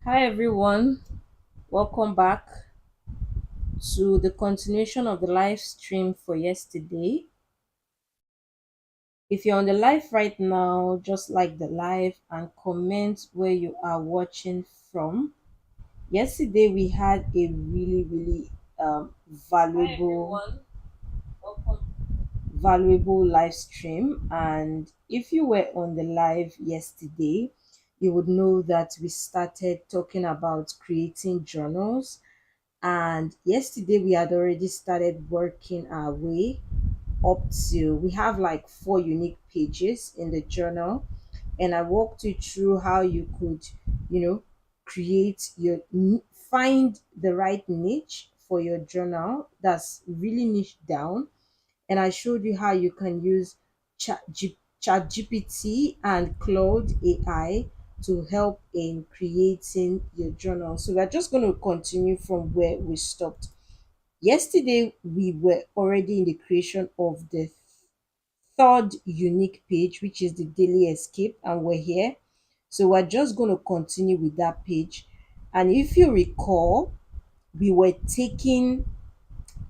Hi everyone, welcome back to the continuation of the live stream for yesterday. If you're on the live right now, just like the live and comment where you are watching from. Yesterday we had a really valuable valuable live stream, and if you were on the live yesterday, you would know that we started talking about creating journals. And yesterday we had already started working our way up to, we have like four unique pages in the journal, and I walked you through how you could, you know, create your find the right niche for your journal that's really niche down. And I showed you how you can use chat gpt and Claude AI to help in creating your journal. So we're just going to continue from where we stopped. Yesterday we were already in the creation of the third unique page, which is the daily escape, and we're here. So we're just going to continue with that page. And if you recall, we were taking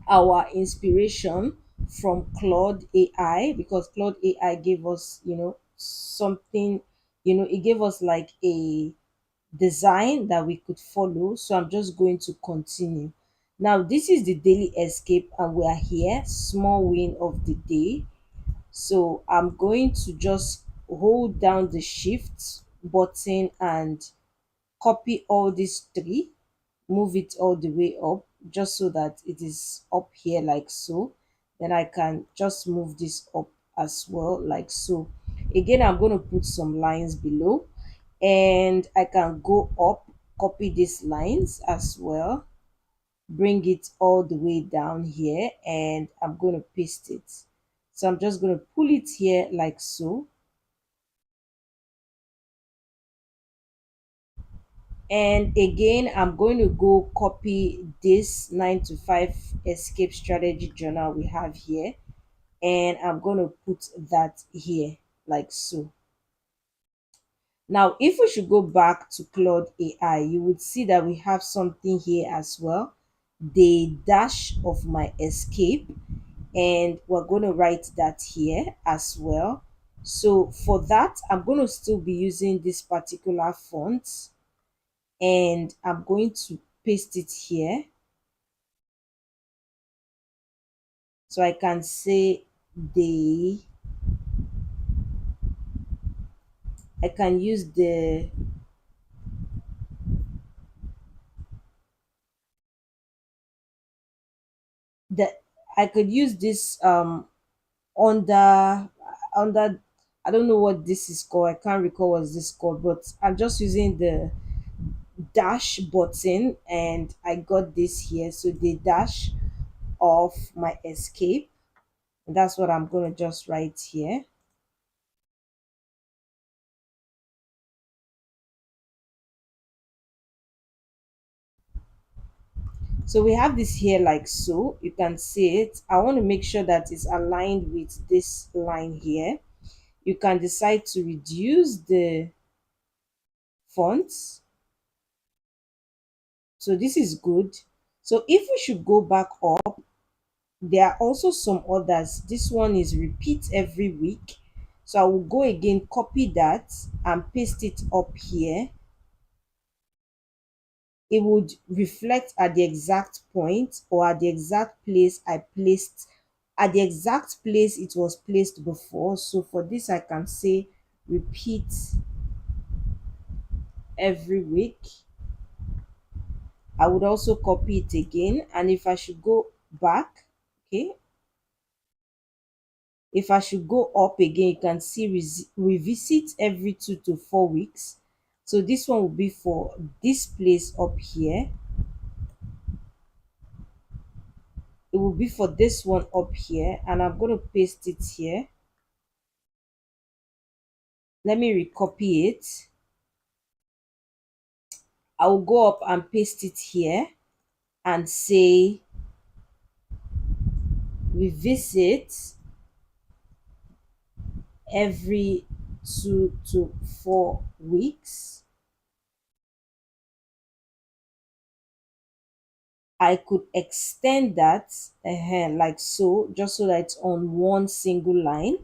our inspiration from Claude AI, because Claude AI gave us, something, it gave us like a design that we could follow. So I'm just going to continue. Now, this is the daily escape, and we are here, small win of the day. So I'm going to just hold down the shift button and copy all these three, move it all the way up just so that it is up here like so. Then I can just move this up as well like so. Again, I'm going to put some lines below, and I can go up, copy these lines as well, bring it all the way down here, and I'm going to paste it. So I'm just going to pull it here like so. And again, I'm going to go copy this 9 to 5 escape strategy journal we have here, and I'm going to put that here like so. Now, if we should go back to Claude AI, you would see that we have something here as well, the dash of my escape, and we're going to write that here as well. So for that, I'm going to still be using this particular font, and I'm going to paste it here. So I can say the, I can use the I could use this under under I don't know what this is called. I can't recall what this called, but I'm just using the dash button, and I got this here. So the dash of my escape. That's what I'm gonna just write here. So we have this here like so. You can see it. I want to make sure that it's aligned with this line here. You can decide to reduce the fonts. So this is good. So if we should go back up, there are also some others. This one is repeat every week. So I will go again, copy that and paste it up here. It would reflect at the exact point, or at the exact place I placed, at the exact place it was placed before. So for this, I can say repeat every week. I would also copy it again. And if I should go back, okay, if I should go up again, you can see revisit every 2 to 4 weeks. So this one will be for this place up here. It will be for this one up here, and I'm going to paste it here. Let me recopy it. I will go up and paste it here and say revisit every 2 to 4 weeks. I could extend that like so, just so that it's on one single line.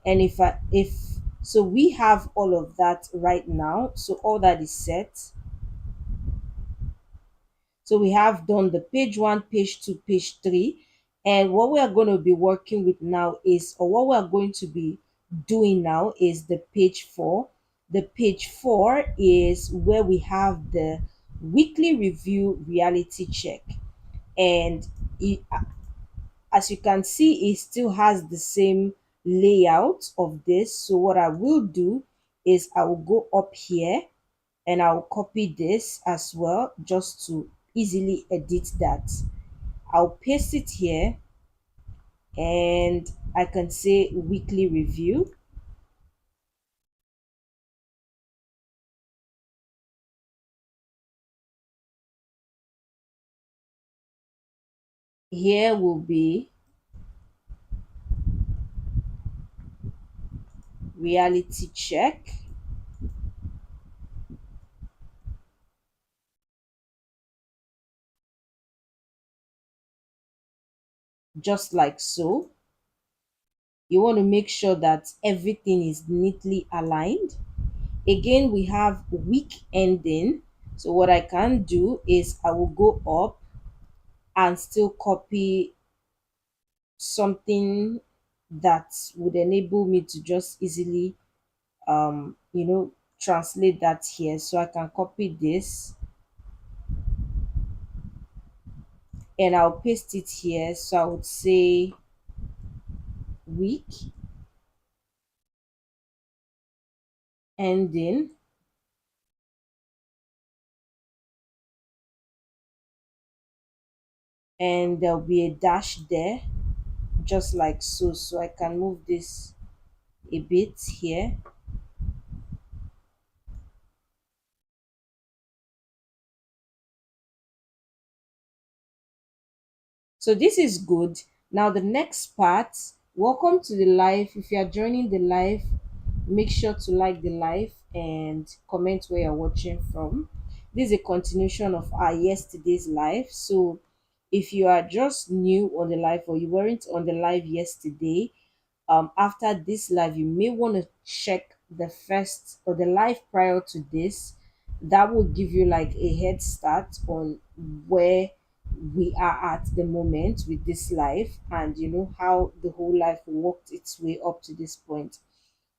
And if so, we have all of that right now. So all that is set. So we have done the page one, page two, page three. And what we are going to be working with now is, or what we are going to be doing now is the page four. The page four is where we have the weekly review reality check. And it, as you can see, it still has the same layout of this. So what I will do is I will go up here and I'll copy this as well just to easily edit that. I'll paste it here and I can say weekly review. Here will be reality check, just like so. You want to make sure that everything is neatly aligned. Again, we have week ending. So what I can do is I will go up and still copy something that would enable me to just easily translate that here. So I can copy this and I'll paste it here. So I would say week ending, and there'll be a dash there, just like so. So I can move this a bit here. So this is good. Now the next part, welcome to the live. If you are joining the live, make sure to like the live and comment where you're watching from. This is a continuation of our yesterday's live. So if you are just new on the live or you weren't on the live yesterday, after this live you may want to check the first or the live prior to this. That will give you like a head start on where we are at the moment with this life, and you know how the whole life worked its way up to this point.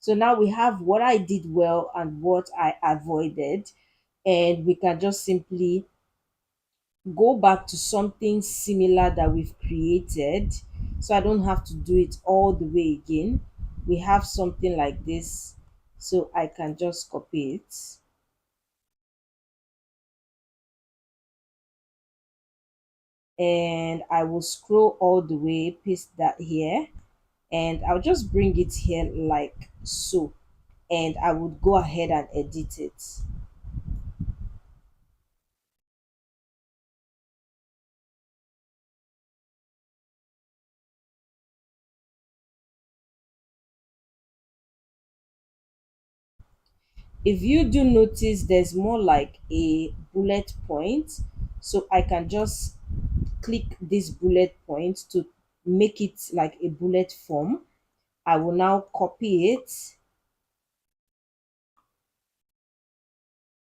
So now we have what I did well and what I avoided, and we can just simply go back to something similar that we've created, so I don't have to do it all the way again. We have something like this, so I can just copy it and I will scroll all the way, paste that here, and I'll just bring it here like so, and I would go ahead and edit it. If you do notice, there's more like a bullet point, so I can just click this bullet point to make it like a bullet form. I will now copy it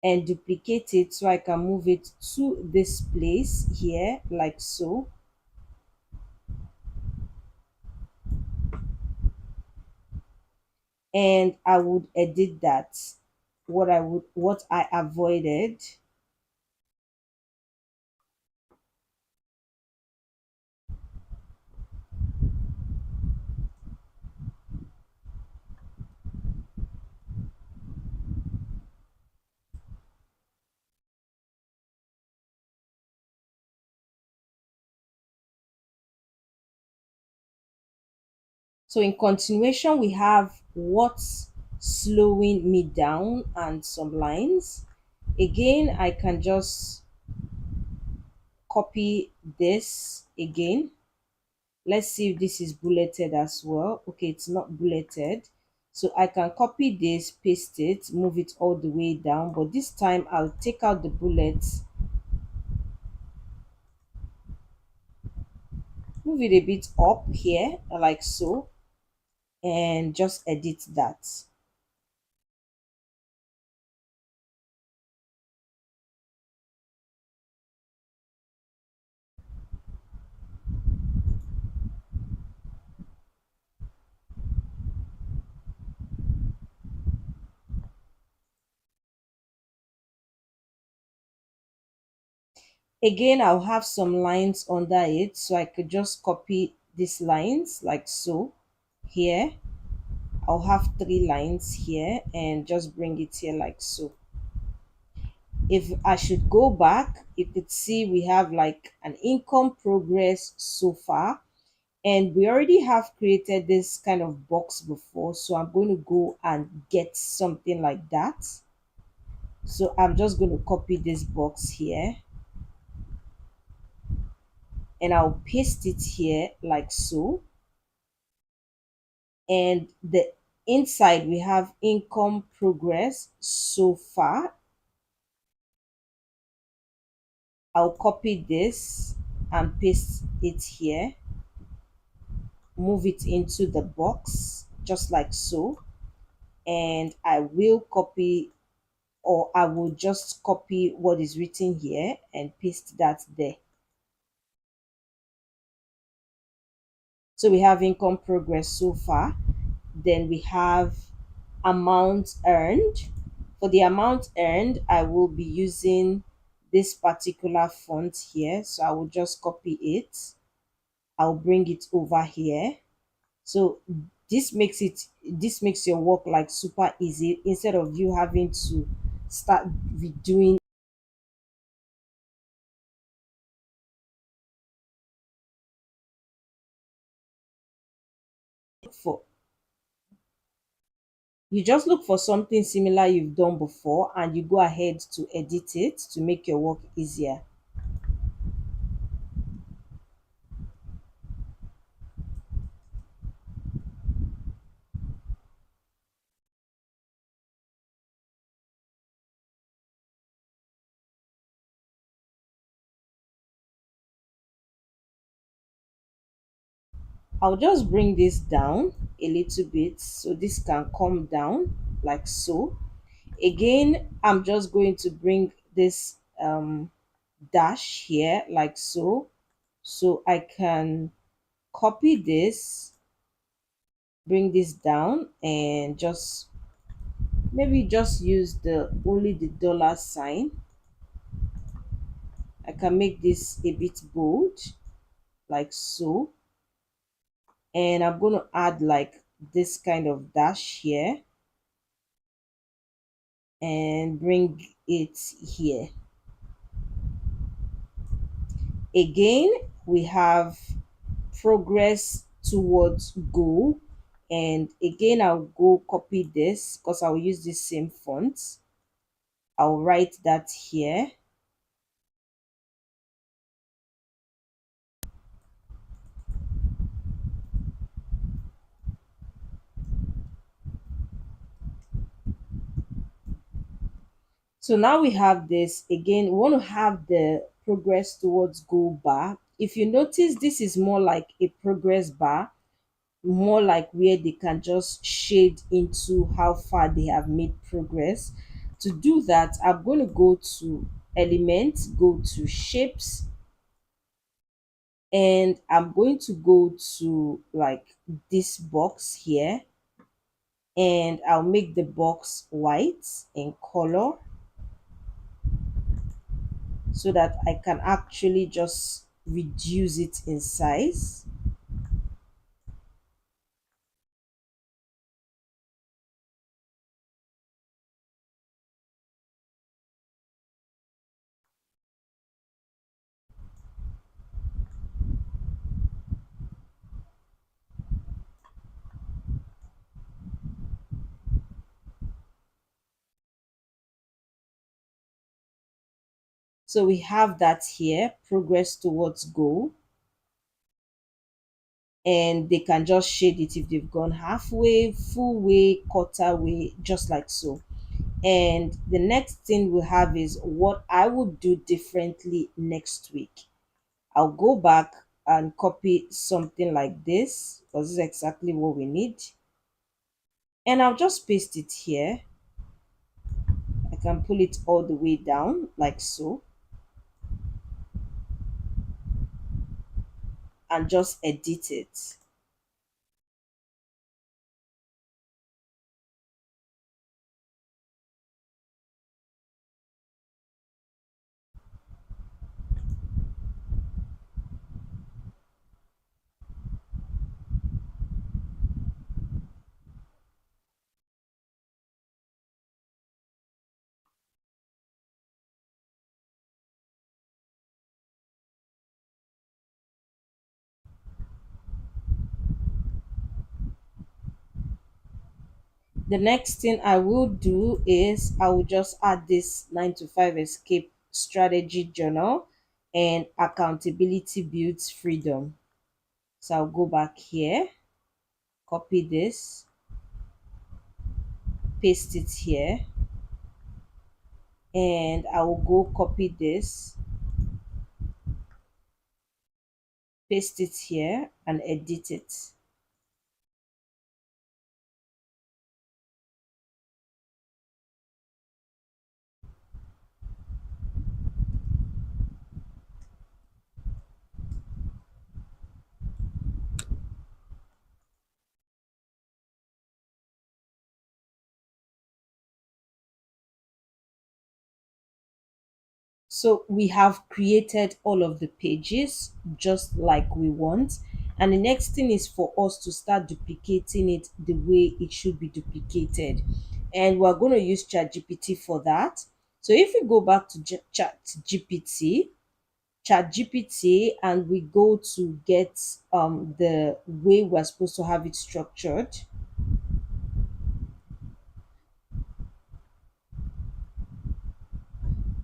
and duplicate it so I can move it to this place here like so. And I would edit that, what I avoided. So in continuation, we have what's slowing me down and some lines. Again, I can just copy this again. Let's see if this is bulleted as well. Okay, it's not bulleted. So I can copy this, paste it, move it all the way down. But this time I'll take out the bullets move it a bit up here like so, and just edit that. Again, I'll have some lines under it, so I could just copy these lines like so. Here I'll have three lines here and just bring it here like so. If I should go back, you could see we have like an income progress so far, and we already have created this kind of box before, so I'm going to go and get something like that. So I'm just going to copy this box here, and I'll paste it here like so. And the inside we have income progress so far. I'll copy this and paste it here, move it into the box just like so, and I will copy, or I will just copy what is written here and paste that there. So we have income progress so far, then we have amount earned. For the amount earned, I will be using this particular font here, so I will just copy it. I'll bring it over here. So this makes your work like super easy, instead of you having to start redoing for you just look for something similar you've done before and you go ahead to edit it to make your work easier. I'll just bring this down a little bit so this can come down like so. Again, I'm just going to bring this dash here like so, so I can copy this, bring this down, and just maybe just use the only the dollar sign. I can make this a bit bold like so, and I'm going to add like this kind of dash here and bring it here. Again, we have progress towards goal, and again I'll go copy this because I'll use this same font. I'll write that here. So now we have this. Again, we want to have the progress towards goal bar. If you notice, this is more like a progress bar, more like where they can just shade into how far they have made progress. To do that, I'm going to go to elements, go to shapes, and I'm going to go to like this box here, and I'll make the box white in color so that I can actually just reduce it in size. So we have that here, progress towards goal, and they can just shade it if they've gone halfway, full way, quarter way, just like so. And the next thing we have is what I would do differently next week. I'll go back, and copy something like this because this is exactly what we need. And I'll just paste it here. I can pull it all the way down like so and just edit it. The next thing I will do is I will just add this 9 to 5 escape strategy journal and accountability builds freedom. So I'll go back here, copy this, paste it here, and I will go copy this, paste it here, and edit it. So we have created all of the pages just like we want. And the next thing is for us to start duplicating it the way it should be duplicated. And we're going to use ChatGPT for that. So if we go back to ChatGPT, and we go to get the way we're supposed to have it structured.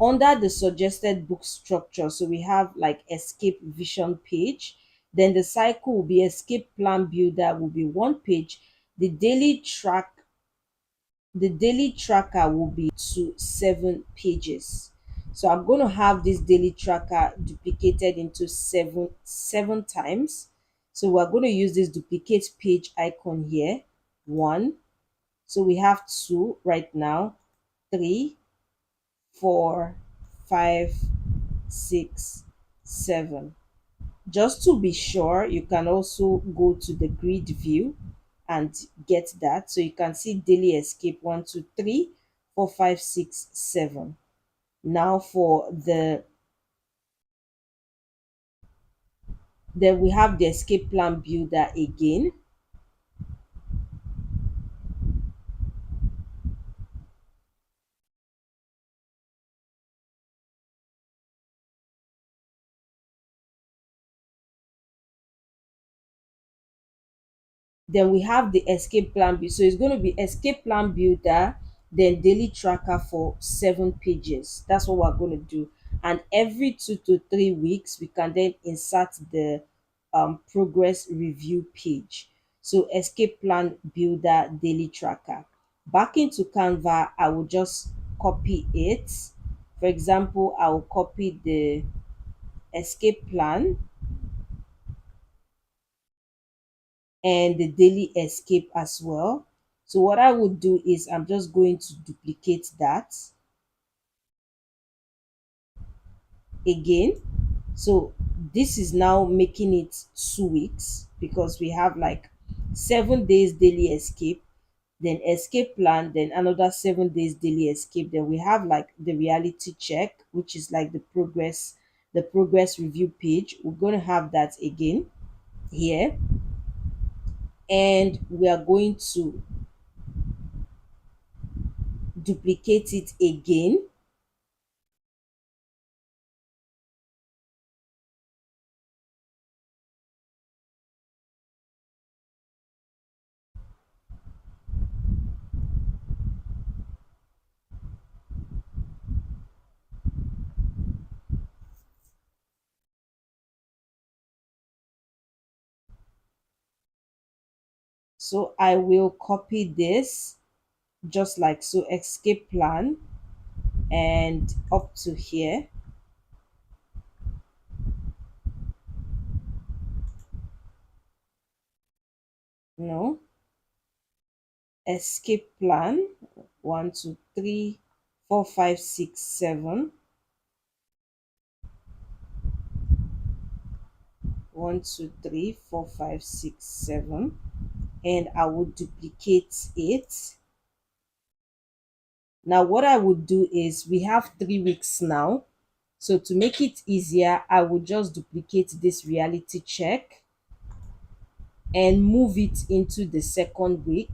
Under the suggested book structure, so we have like escape vision page, then the cycle will be escape plan builder will be one page, the daily tracker will be to 7 pages. So I'm going to have this daily tracker duplicated into seven times. So we're going to use this duplicate page icon here. One, so we have two right now, three, 4, 5, 6, 7. Just to be sure, you can also go to the grid view and get that. So you can see daily escape 1, 2, 3, 4, 5, 6, 7. Now for the then we have the escape plan builder again. Then we have the escape plan build. So it's going to be escape plan builder, then daily tracker for 7 pages. That's what we're going to do. And every 2 to 3 weeks, we can then insert the progress review page. So escape plan builder daily tracker. Back into Canva, I will just copy it. For example, I will copy the escape plan and the daily escape as well. So what I would do is I'm just going to duplicate that again. So this is now making it 2 weeks because we have like 7 days daily escape, then escape plan, then another 7 days daily escape. Then we have like the reality check, which is like the progress review page. We're going to have that again here, and we are going to duplicate it again. So I will copy this just like so, escape plan, and up to here. no, escape plan, 1 2 3 4 5 6 7, 1 2 3 4 5 6 7, and I would duplicate it. Now what I would do is we have 3 weeks now. So to make it easier, I would just duplicate this reality check and move it into the second week.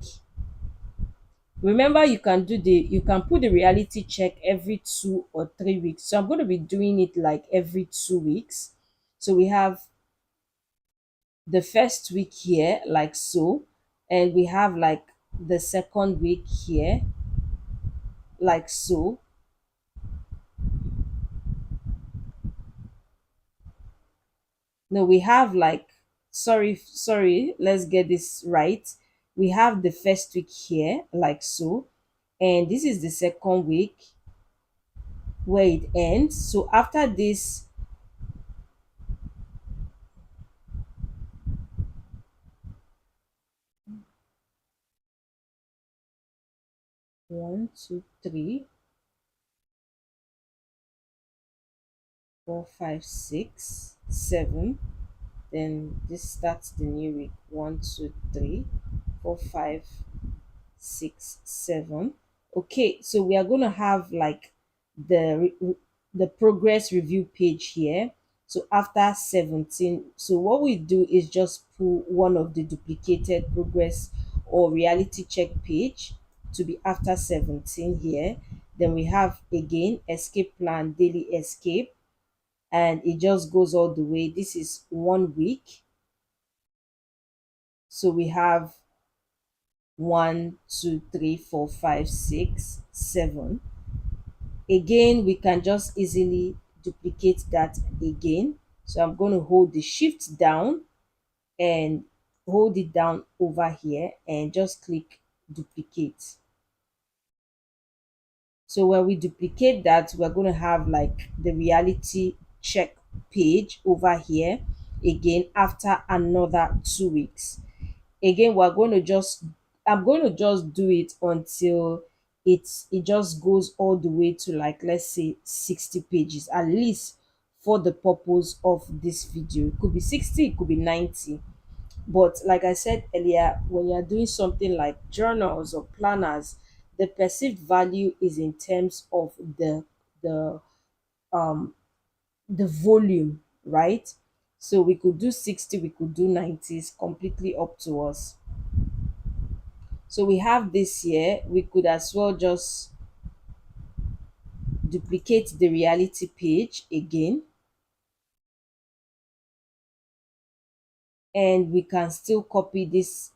Remember, you can put the reality check every 2 or 3 weeks. So I'm going to be doing it like every 2 weeks. So we have the first week here, like so, and we have like the second week here, like so. No, we have like, sorry, let's get this right. We have the first week here, like so, and this is the second week where it ends. So after this, 1 2 3 4 5 6 7, then this starts the new week. 1 2 3 4 5 6 7. Okay, so we are going to have like the progress review page here. So after 17, so what we do is just pull one of the duplicated progress or reality check page to be after 17 here. Then we have again escape plan, daily escape, and it just goes all the way. This is 1 week. So we have 1 2 3 4 5 6 7. Again, we can just easily duplicate that again. So I'm going to hold the shift down and hold it down over here and just click duplicate. So when we duplicate that, we're going to have like the reality check page over here again after another 2 weeks. Again, we're going to just I'm going to just do it until it just goes all the way to like, let's say, 60 pages at least, for the purpose of this video. It could be 60, it could be 90. But like I said earlier, when you're doing something like journals or planners, the perceived value is in terms of the um the volume, right? So we could do 60, we could do 90, it's completely up to us. So we have this here. We could as well just duplicate the reality page again, and we can still copy this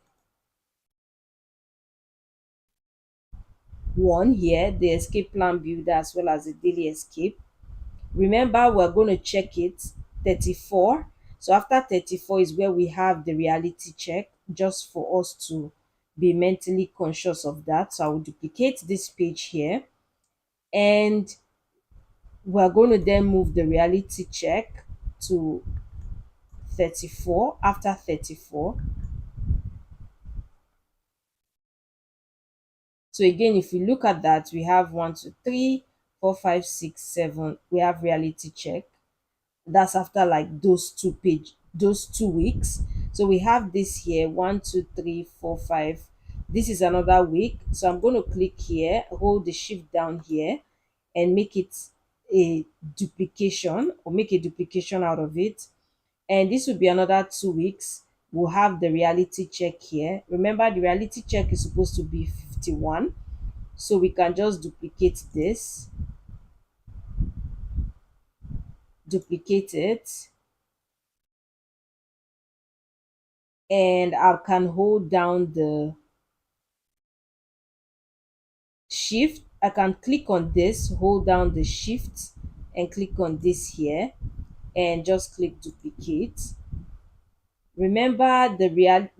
one here, the escape plan builder as well as the daily escape. Remember, we're going to check it 34. So after 34 is where we have the reality check, just for us to be mentally conscious of that. So I will duplicate this page here, and we're going to then move the reality check to 34. After 34, so again, if you look at that, we have 1 2 3 4 5 6 7. We have reality check. That's after like those 2 weeks. So we have this here, 1 2 3 4 5. This is another week. So I'm going to click here, hold the shift down here, and make it a duplication, or make a duplication out of it. And this will be another 2 weeks. We'll have the reality check here. Remember, the reality check is supposed to be 51. So we can just duplicate this, duplicate it, and I can hold down the shift. I can click on this, hold down the shift, and click on this here, and just click duplicate. Remember, the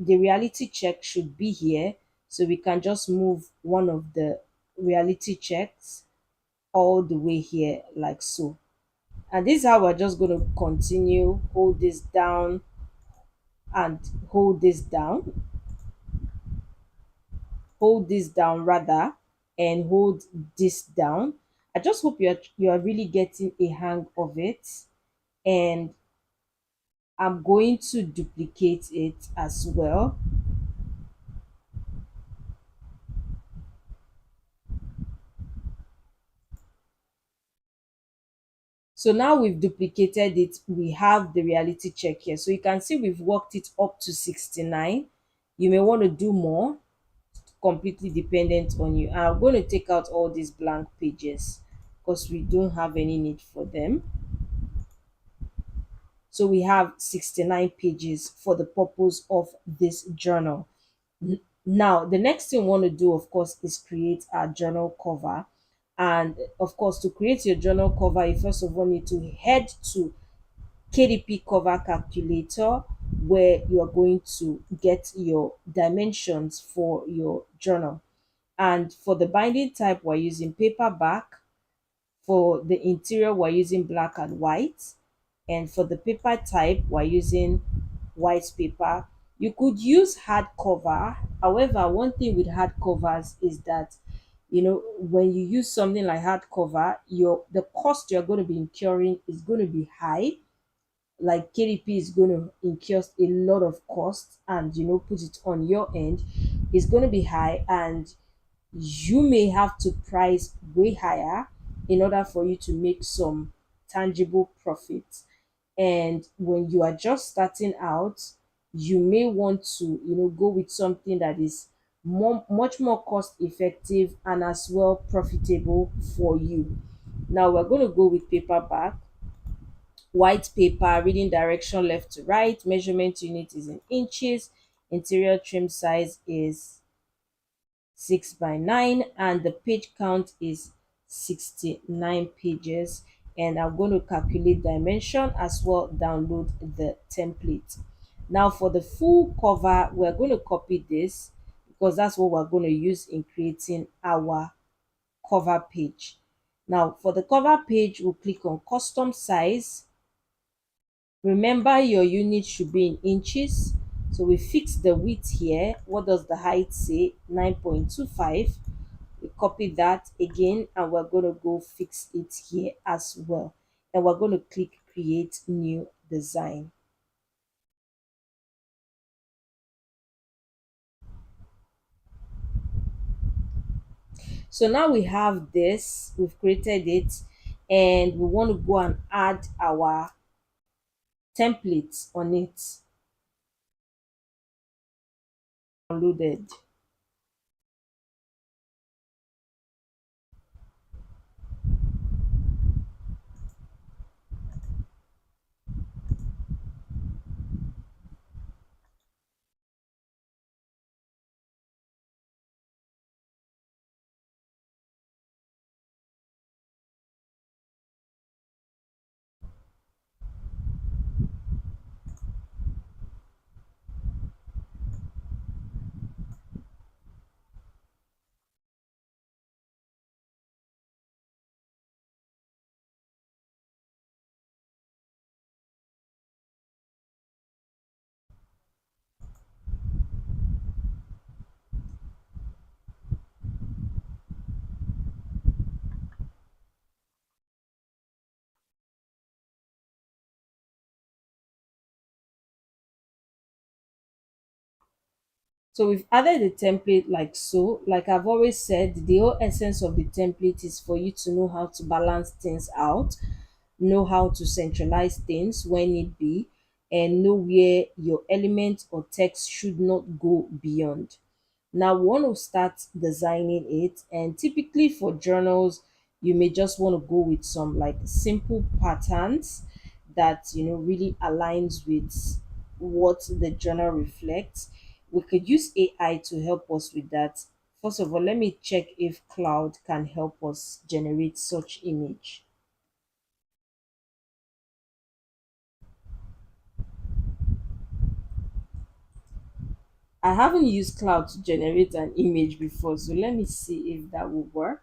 reality check should be here, so we can just move one of the reality checks all the way here, like so. And this is how we're just going to continue. Hold this down and hold this down. hold this down rather, and hold this down. I just hope you are really getting a hang of it. And I'm going to duplicate it as well. So now we've duplicated it, we have the reality check here. So you can see we've worked it up to 69. You may want to do more, completely dependent on you. I'm going to take out all these blank pages because we don't have any need for them. So we have 69 pages for the purpose of this journal. Now, the next thing we want to do, of course, is create our journal cover. And of course, to create your journal cover, you first of all need to head to KDP cover calculator, where you are going to get your dimensions for your journal. And for the binding type, we're using paperback. For the interior, we're using black and white. And for the paper type, we're using white paper. You could use hardcover. However, one thing with hardcovers is that, when you use something like hardcover, the cost you're going to be incurring is going to be high. Like KDP is going to incur a lot of costs, and put it on your end. It's going to be high, and you may have to price way higher in order for you to make some tangible profits. And when you are just starting out, you may want to go with something that is much more cost effective and as well profitable for you. Now we're going to go with paperback. White paper, reading direction left to right, measurement unit is in inches, interior trim size is 6 by 9, and the page count is 69 pages. And I'm going to calculate dimension as well, download the template. Now for the full cover, we're going to copy this because that's what we're going to use in creating our cover page. Now for the cover page, we'll click on custom size. Remember, your unit should be in inches. So we fix the width here. What does the height say? 9.25. We copy that again, and we're going to go fix it here as well. And we're going to click create new design. So now we have this, we've created it, and we want to go and add our templates on it. Downloaded. So we've added the template like so. Like I've always said, the whole essence of the template is for you to know how to balance things out, know how to centralize things when need be, and know where your element or text should not go beyond. Now we want to start designing it, and typically for journals, you may just want to go with some like simple patterns that really aligns with what the journal reflects. We could use AI to help us with that. First of all, let me check if Cloud can help us generate such image. I haven't used Cloud to generate an image before, so let me see if that will work.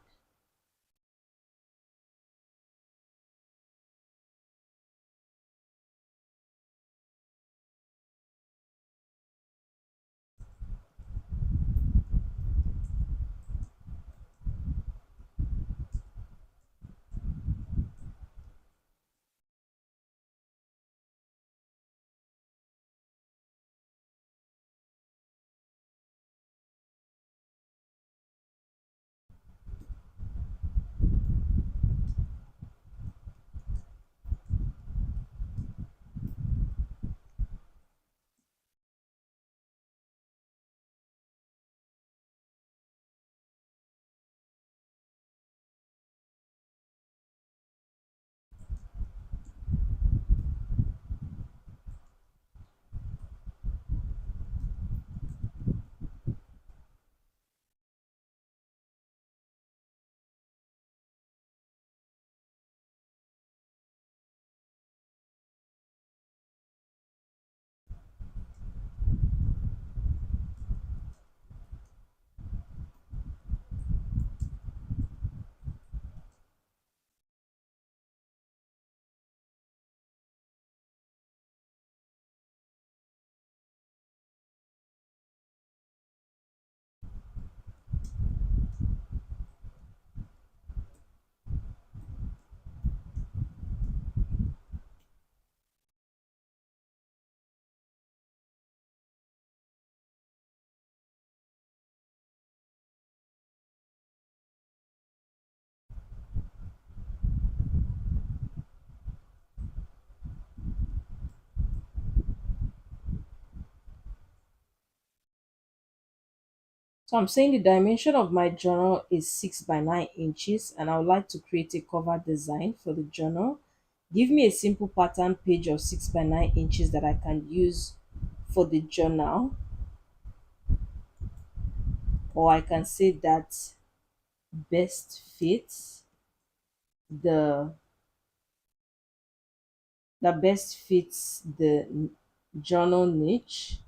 So I'm saying the dimension of my journal is 6 by 9 inches, and I would like to create a cover design for the journal. Give me a simple pattern page of 6 by 9 inches that I can use for the journal, or I can say that best fits the the journal niche.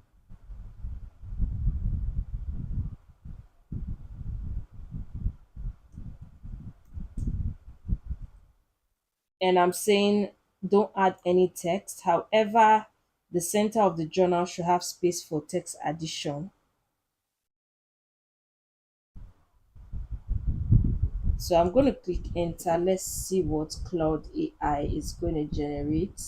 And I'm saying don't add any text. However, the center of the journal should have space for text addition. So I'm going to click enter. Let's see what Cloud AI is going to generate.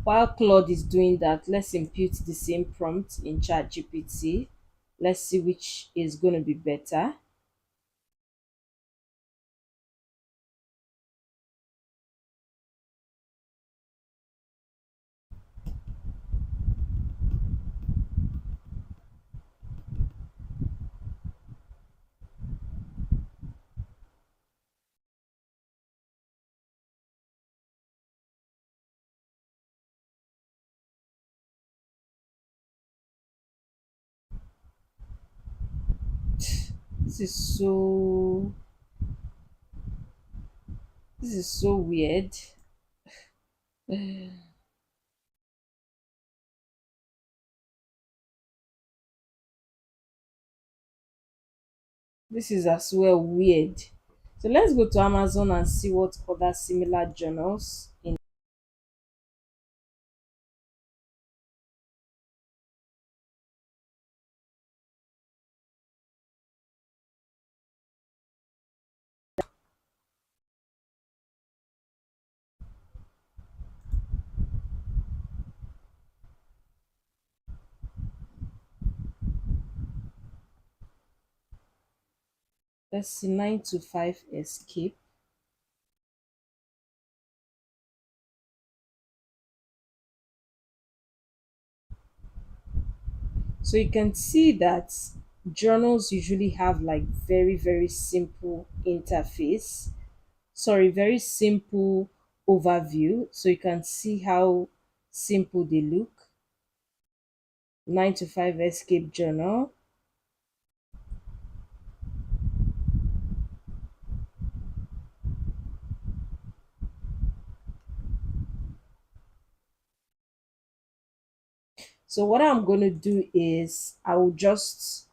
While Claude is doing that, let's input the same prompt in ChatGPT. Let's see which is going to be better. This is so this is so weird. This is as well weird. So let's go to Amazon and see what other similar journals in. Let's see 9 to 5 escape. So you can see that journals usually have like very simple interface. Sorry, very simple overview. So you can see how simple they look. 9 to 5 escape journal. So what I'm going to do is I will just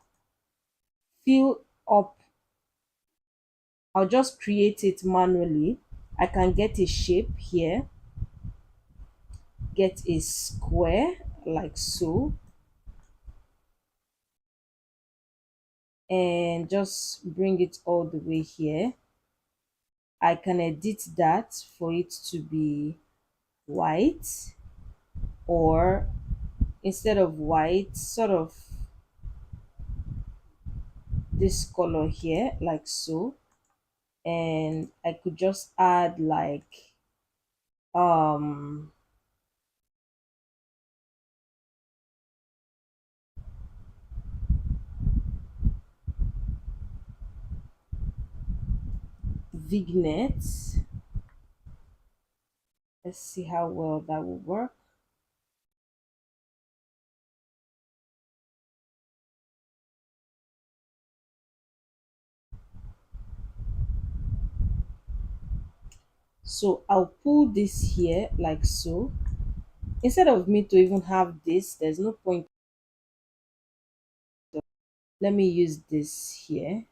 fill up, I'll just create it manually. I can get a shape here, get a square like so, and just bring it all the way here. I can edit that for it to be white, or instead of white, sort of this color here, like so. And I could just add like um vignette. Let's see how well that will work. So I'll pull this here like so. Instead of me to even have this, there's no point. Let me use this here.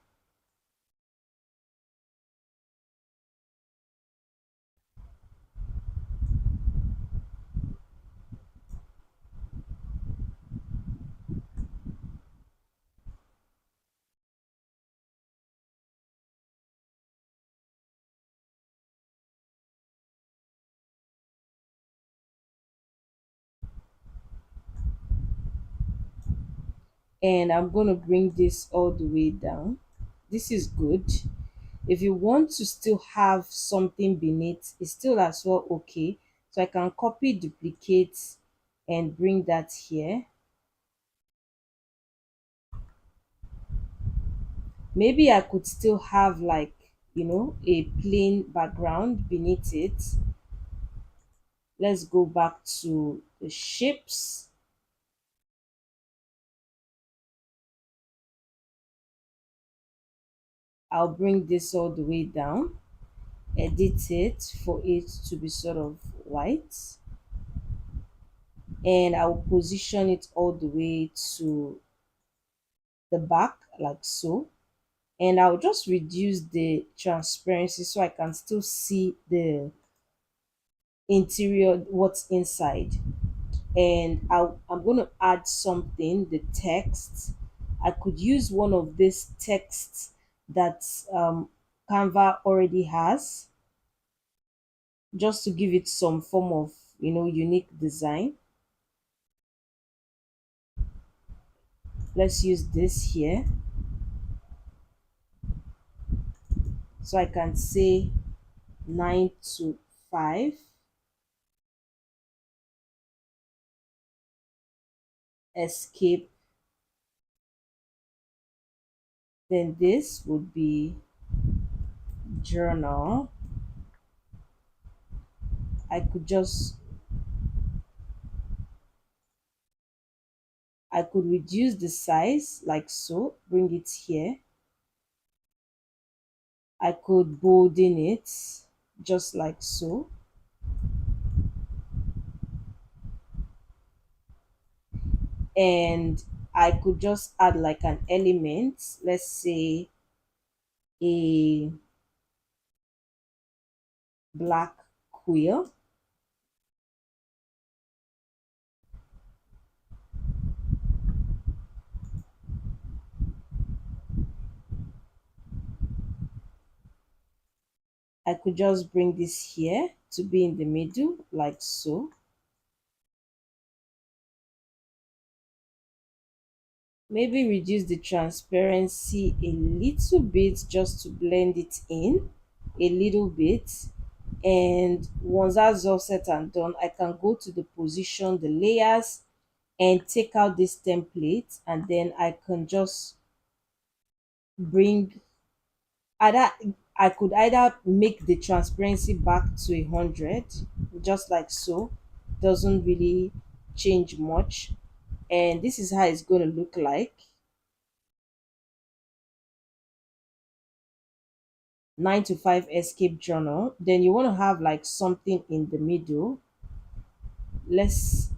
And I'm going to bring this all the way down. This is good. If you want to still have something beneath, it's still as well okay. So I can copy, duplicate, and bring that here. Maybe I could still have like, a plain background beneath it. Let's go back to the shapes. I'll bring this all the way down, edit it for it to be sort of white, and I'll position it all the way to the back like so. And I'll just reduce the transparency so I can still see the interior, what's inside. And I'm going to add something, the text. I could use one of these texts that Canva already has, just to give it some form of, unique design. Let's use this here. So I can say 9 to 5, escape. Then this would be journal. I could just I could reduce the size like so, bring it here. I could bolden it just like so. And I could just add like an element, let's say a black quill. I could just bring this here to be in the middle like so. Maybe reduce the transparency a little bit just to blend it in a little bit. And once that's all said and done, I can go to the position, the layers, and take out this template, and then I can just bring either I could either make the transparency back to 100, just like so. Doesn't really change much. And this is how it's going to look like. 9 to 5 escape journal. Then you want to have like something in the middle. Let's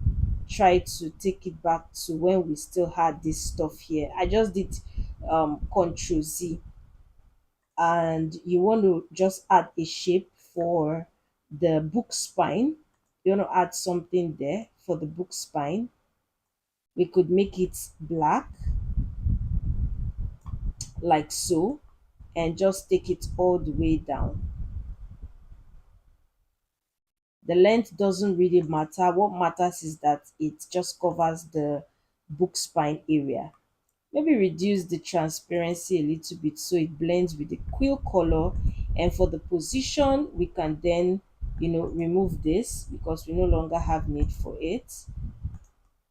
try to take it back to when we still had this stuff here. I just did Control Z, and you want to just add a shape for the book spine. You want to add something there for the book spine. We could make it black like so, and just take it all the way down. The length doesn't really matter. What matters is that it just covers the book spine area. Maybe reduce the transparency a little bit so it blends with the quill color. And for the position, we can then, remove this because we no longer have need for it.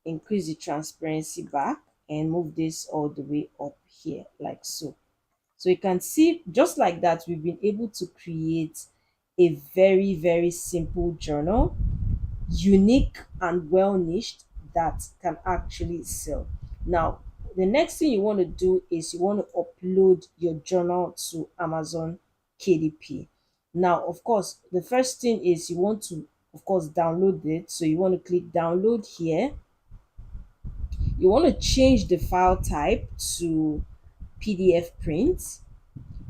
Increase the transparency back and move this all the way up here like so. So you can see, just like that, we've been able to create a very, very simple journal, unique and well niched, that can actually sell. Now, the next thing you want to do is you want to upload your journal to Amazon KDP. Now, of course, the first thing is you want to, of course, download it. So you want to click download here. You want to change the file type to PDF print.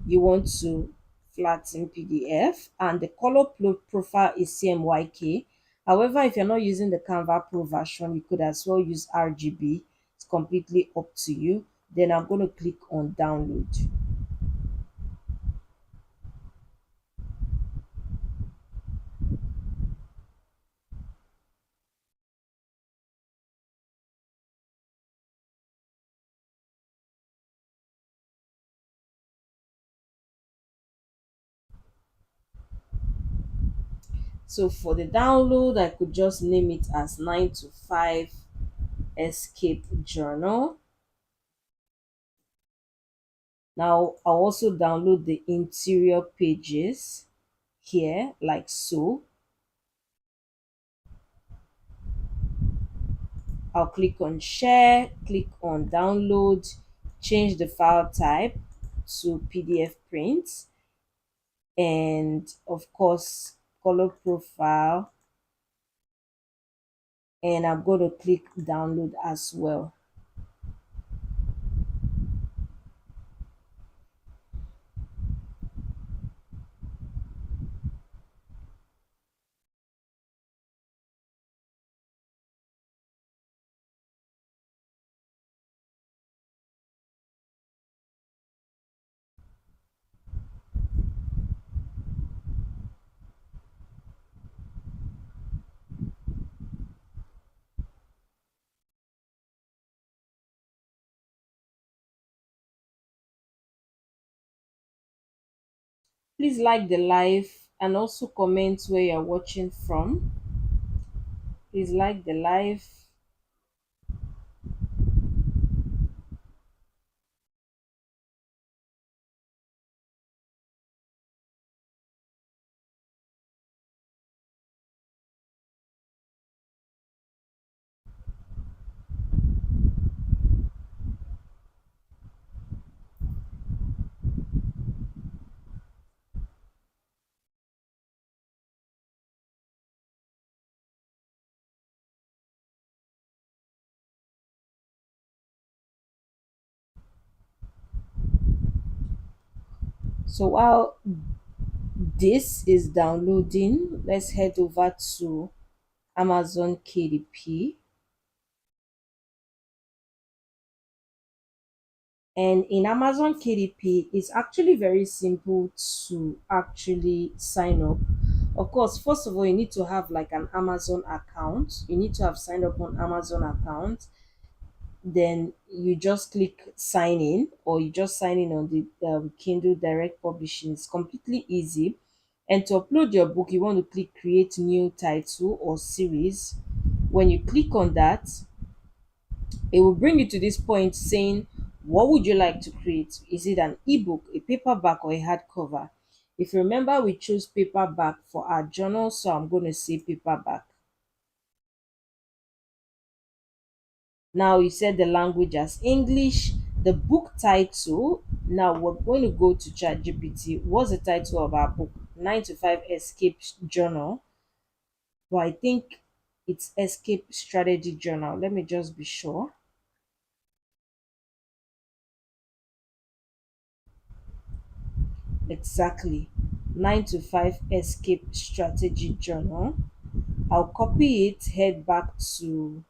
You want to flatten PDF, and the color profile is CMYK. However, if you're not using the Canva Pro version, you could as well use RGB. It's completely up to you. Then I'm going to click on download. So for the download, I could just name it as 9 to 5 Escape Journal. Now I'll also download the interior pages here, like so. I'll click on share, click on download, change the file type to PDF print, and of course, color profile. And I'm going to click download as well. Please like the live and also comment where you're watching from. Please like the live. So while this is downloading, let's head over to Amazon KDP. And in Amazon KDP, it's actually very simple to actually sign up. Of course, first of all, you need to have like an Amazon account. You need to have signed up on Amazon account. Then you just click sign in, or you just sign in on the Kindle Direct Publishing. It's completely easy. And to upload your book, you want to click create new title or series. When you click on that, it will bring you to this point saying, what would you like to create? Is it an ebook, a paperback, or a hardcover? If you remember, we chose paperback for our journal, so I'm going to say paperback. Now you said the language as English, the book title. Now we're going to go to ChatGPT. What's the title of our book? 9 to 5 Escape Journal. But I think it's Escape Strategy Journal. Let me just be sure. Exactly. 9 to 5 Escape Strategy Journal. I'll copy it, head back to,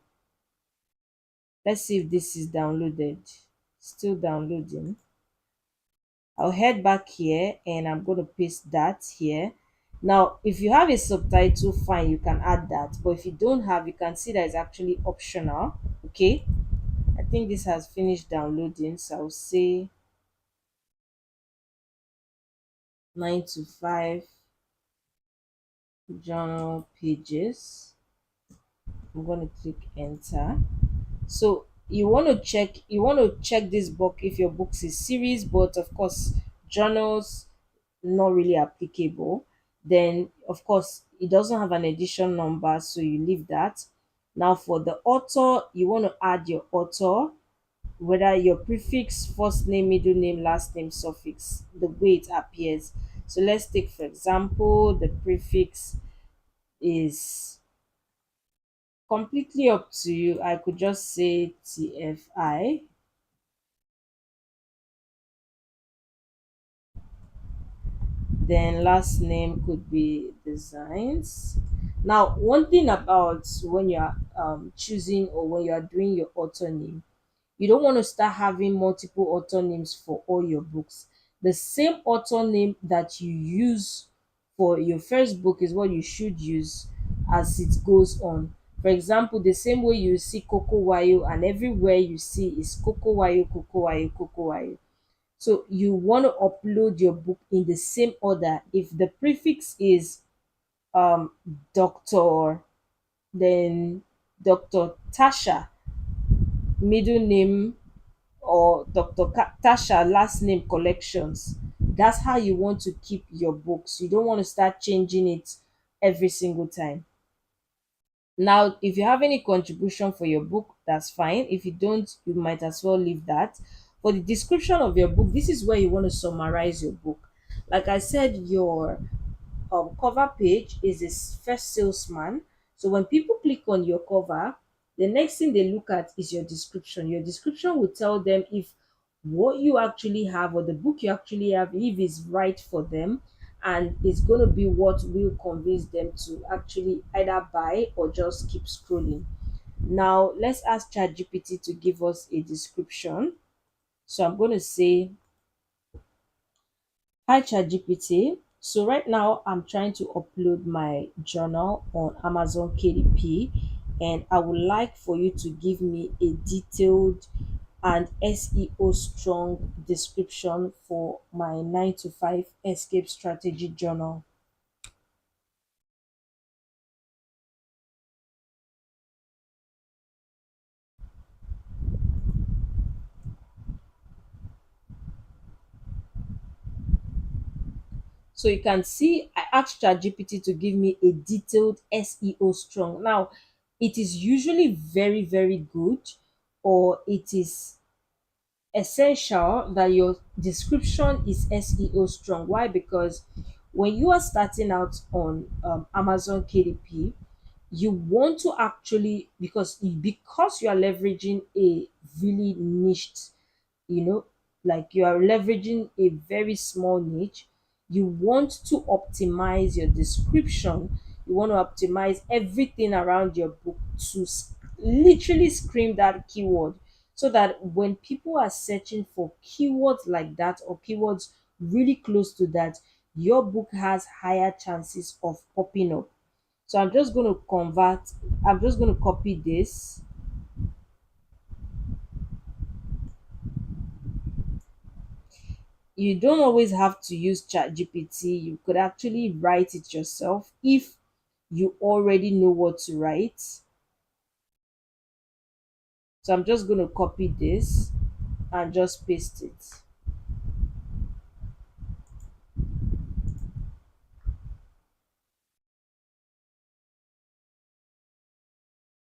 let's see if this is downloaded. Still downloading. I'll head back here and I'm going to paste that here. Now, if you have a subtitle, fine, you can add that. But if you don't have, you can see that it's actually optional. Okay. I think this has finished downloading. So I'll say 9 to 5 journal pages. I'm going to click enter. So you want to check this book if your books is series, but of course journals not really applicable. Then of course it doesn't have an edition number, so you leave that. Now for the author, you want to add your author, whether your prefix, first name, middle name, last name, suffix, the way it appears. So let's take for example the prefix is completely up to you. I could just say TFI. Then last name could be designs. Now, one thing about when you're choosing or when you are doing your author name, you don't want to start having multiple author names for all your books. The same author name that you use for your first book is what you should use as it goes on. For example, the same way you see Coco Wayo and everywhere you see is Coco Wayo, Coco Wayo, Coco Wayo. So you want to upload your book in the same order. If the prefix is um Dr. then Dr. Tasha, middle name, or Tasha last name collections. That's how you want to keep your books. You don't want to start changing it every single time. Now, if you have any contribution for your book, that's fine. If you don't, you might as well leave that. For the description of your book, this is where you want to summarize your book. Like I said, your cover page is this first salesman. So when people click on your cover, the next thing they look at is your description. Your description will tell them if what you actually have, or the book you actually have, if is right for them, and it's going to be what will convince them to actually either buy or just keep scrolling. Now let's ask ChatGPT to give us a description. So I'm going to say, hi ChatGPT. So right now I'm trying to upload my journal on Amazon KDP, and I would like for you to give me a detailed and SEO strong description for my 9 to 5 escape strategy journal. So you can see I asked ChatGPT to give me a detailed SEO strong. Now, it is usually very, very good, or it is essential that your description is SEO strong. Why? Because when you are starting out on Amazon KDP, you want to actually, because you are leveraging a really niched, you know, like you are leveraging a very small niche, you want to optimize your description. You want to optimize everything around your book to literally scream that keyword, so that when people are searching for keywords like that, or keywords really close to that, your book has higher chances of popping up. So I'm just going to copy this. You don't always have to use ChatGPT. You could actually write it yourself if you already know what to write. So I'm just going to copy this and just paste it.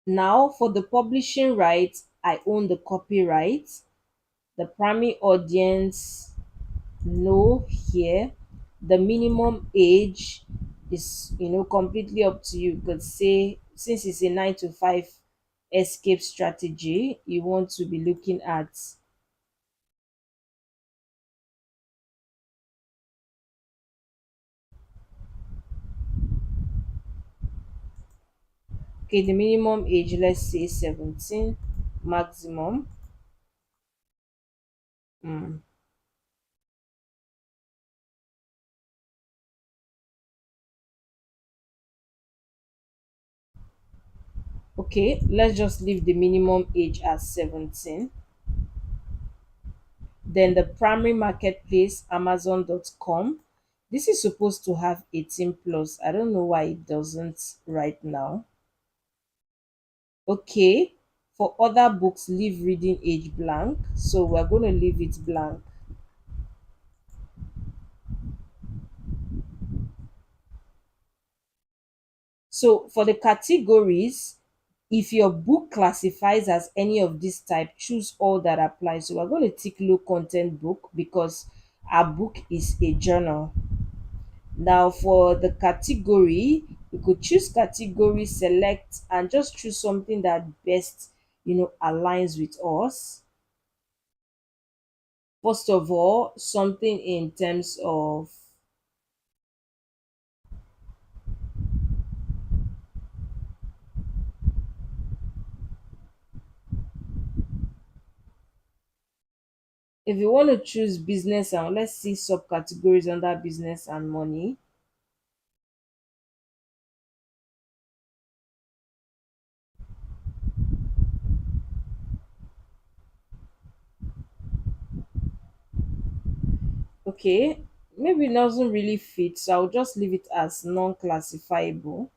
Now, for the publishing rights, I own the copyright. The primary audience, no here. The minimum age is, completely up to you. You could say, since it's a 9 to 5 escape strategy, you want to be looking at, okay, the minimum age, let's say 17, maximum. Mm. Okay, let's just leave the minimum age as 17. Then the primary marketplace, Amazon.com. This is supposed to have 18 plus. I don't know why it doesn't right now. Okay, for other books, leave reading age blank. So we're going to leave it blank. So for the categories, if your book classifies as any of this type, choose all that apply. So we're going to tick low content book because our book is a journal. Now for the category, you could choose category, select, and just choose something that best, aligns with us. First of all, something in terms of, if you want to choose business, and let's see subcategories under business and money. Okay, maybe it doesn't really fit, so I'll just leave it as non-classifiable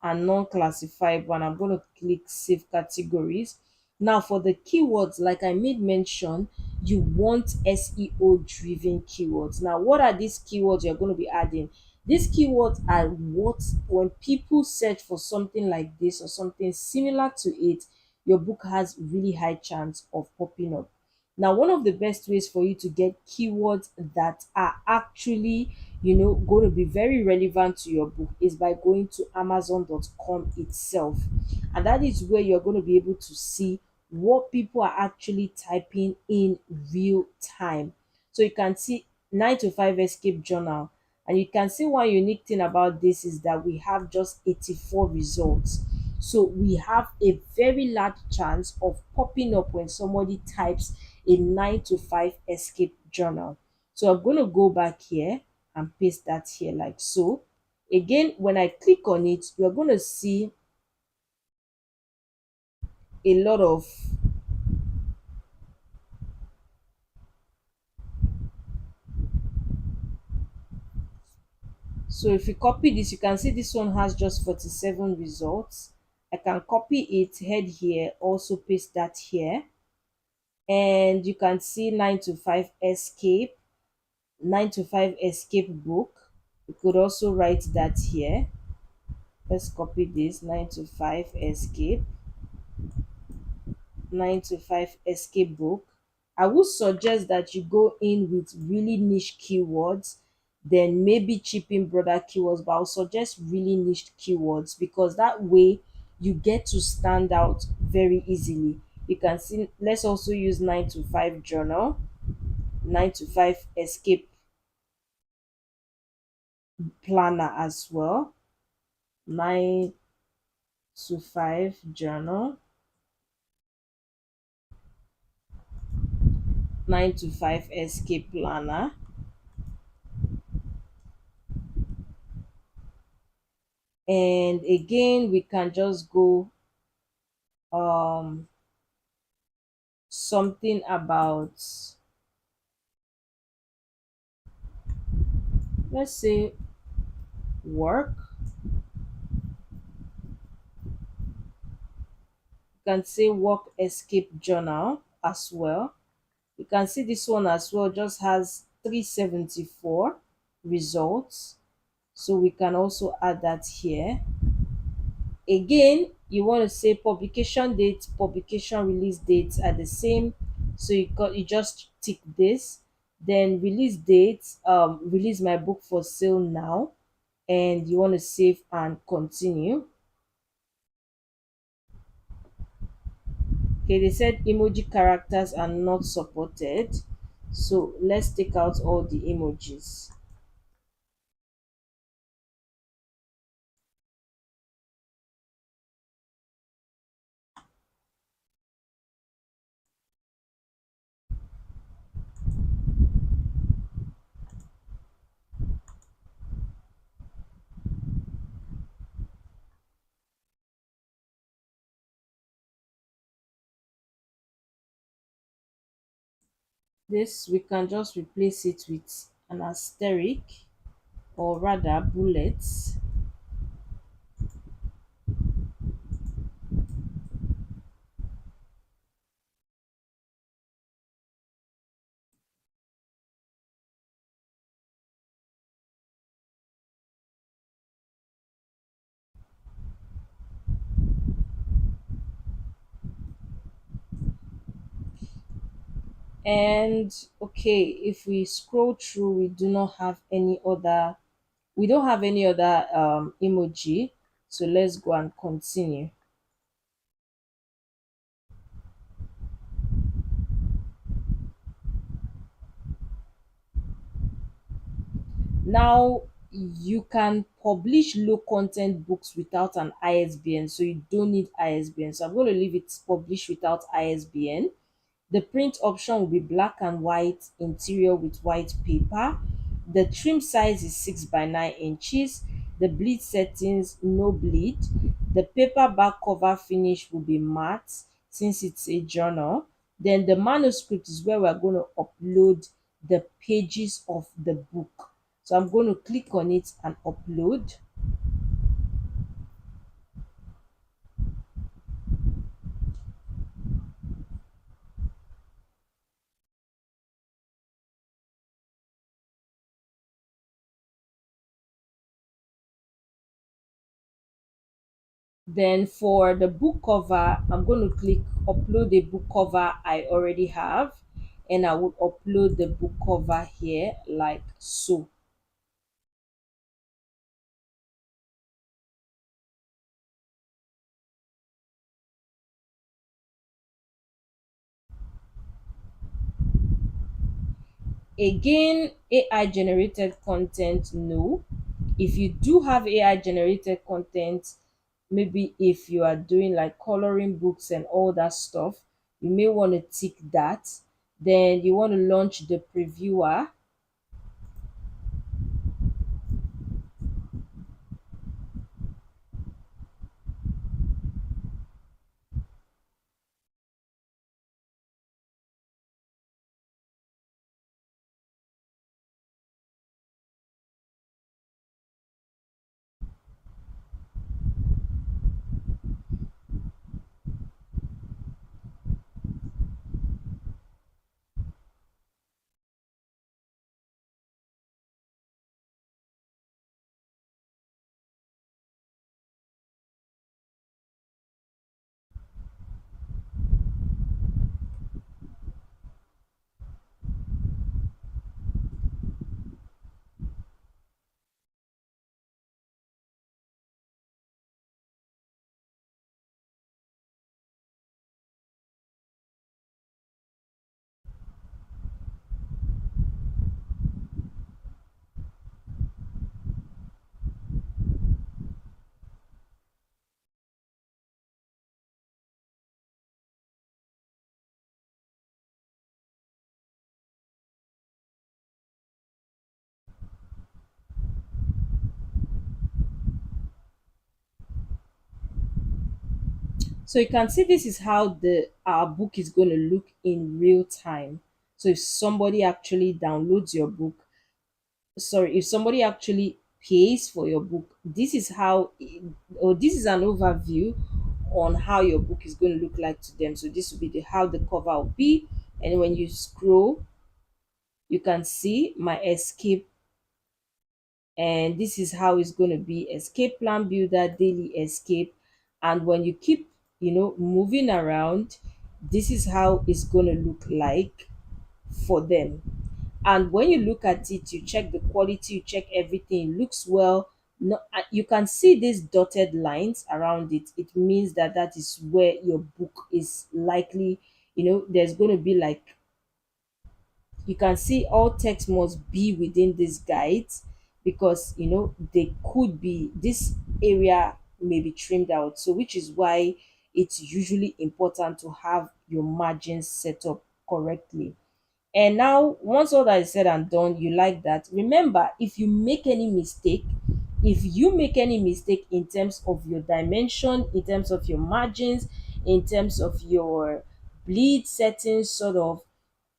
and non-classifiable, and I'm going to click save categories. Now for the keywords, like I made mention, you want SEO driven keywords. Now what are these keywords you're going to be adding? These keywords are what, when people search for something like this or something similar to it, your book has really high chance of popping up. Now, one of the best ways for you to get keywords that are actually, going to be very relevant to your book is by going to Amazon.com itself. And that is where you're going to be able to see what people are actually typing in real time. So you can see 9 to 5 escape journal. And you can see one unique thing about this is that we have just 84 results. So we have a very large chance of popping up when somebody types a 9 to 5 escape journal. So I'm going to go back here and paste that here like so. Again, when I click on it, you're going to see a lot of, so if you copy this, you can see this one has just 47 results. I can copy it, head here, also paste that here. And you can see 9 to 5 escape, 9 to 5 escape book. You could also write that here. Let's copy this, 9 to 5 escape, 9 to 5 escape book. I would suggest that you go in with really niche keywords, then maybe chip in broader keywords, but I'll suggest really niche keywords because that way you get to stand out very easily. You can see, let's also use 9 to 5 journal, 9 to 5 escape planner as well, 9 to 5 journal, 9 to 5 escape planner. And again, we can just go something about, let's say, work. You can say work escape journal as well. You can see this one as well just has 374 results, so we can also add that here. Again, you want to say publication date, publication release dates are the same, so you just tick this. Then release date, release my book for sale now, and you want to save and continue. Okay, they said emoji characters are not supported, so let's take out all the emojis. This we can just replace it with an asterisk, or rather bullets. And okay, if we scroll through, we don't have any other emoji, so let's go and continue. Now you can publish low content books without an ISBN, so you don't need ISBN. So I'm going to leave it published without ISBN. The print option will be black and white interior with white paper. The trim size is 6 by 9 inches. The bleed settings, no bleed. The paperback cover finish will be matte since it's a journal. Then the manuscript is where we're going to upload the pages of the book. So I'm going to click on it and upload. Then for the book cover, I'm going to click upload the book cover I already have, and I will upload the book cover here like so. Again, AI generated content, no. If you do have AI generated content, maybe if you are doing like coloring books and all that stuff, you may want to tick that. Then you want to launch the previewer. So you can see this is how the our book is going to look in real time. So if somebody actually downloads your book, sorry, if somebody actually pays for your book, this is how or this is an overview on how your book is going to look like to them. So this will be the how the cover will be, and when you scroll, you can see my escape, and this is how it's going to be: escape plan builder, daily escape. And when you keep, moving around, this is how it's going to look like for them. And when you look at it, you check the quality, you check everything, it looks well. No, you can see these dotted lines around it. It means that that is where your book is likely, there's going to be like, you can see all text must be within these guides, because they could be, this area may be trimmed out, so which is why it's usually important to have your margins set up correctly. And now, once all that is said and done, you like that. Remember, if you make any mistake, in terms of your dimension, in terms of your margins, in terms of your bleed settings, sort of,